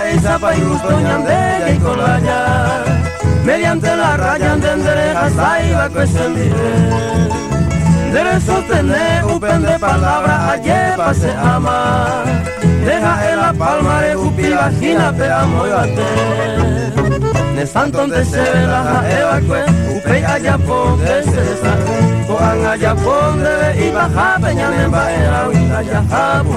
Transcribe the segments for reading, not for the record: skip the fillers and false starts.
Esa pa' y gusto ñandella y colaya, mediante la raya entendereja saiba que se mire. Debe sostener un pen de palabra ayer se ama, deja en la palma de upi vagina pe amo y bate. Ne santo de se la evacue, upe allá pon de se sa, coan allá pon de y baja peña nemba era winda ya jabu.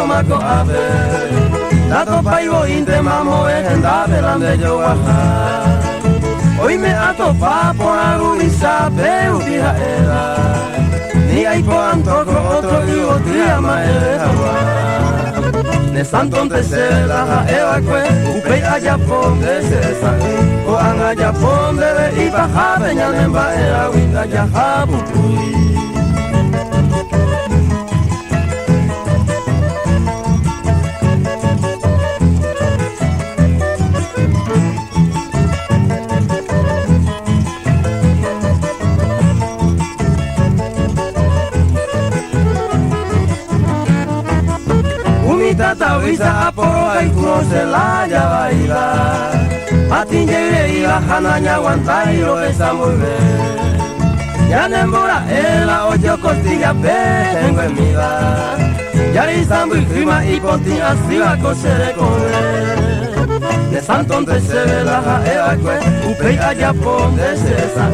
Maco a ver, dato paigo inte mamo ejenda velande yo baja. Hoy me atopa por algo y sabe ubija era, ni hay por antojo otro y otro mae hawa. Ne santo de se la evacue, upe allá pon de se sa, o an allá pon de y baja veña nemba era winda ya habu. Tata wisa aporo y conoce la ya baila, atinge y la janaña aguanta y lo besa muy bien. Ya nembora ela ocho costilla tengo en mi vida, ya rizambo y clima y ponti así va a coser con él. De santo donde se ve la evacue, upe allá pon de cesa,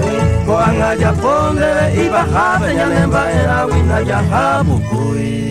coan allá pon de y baja peña nemba era wina ya jabucuy.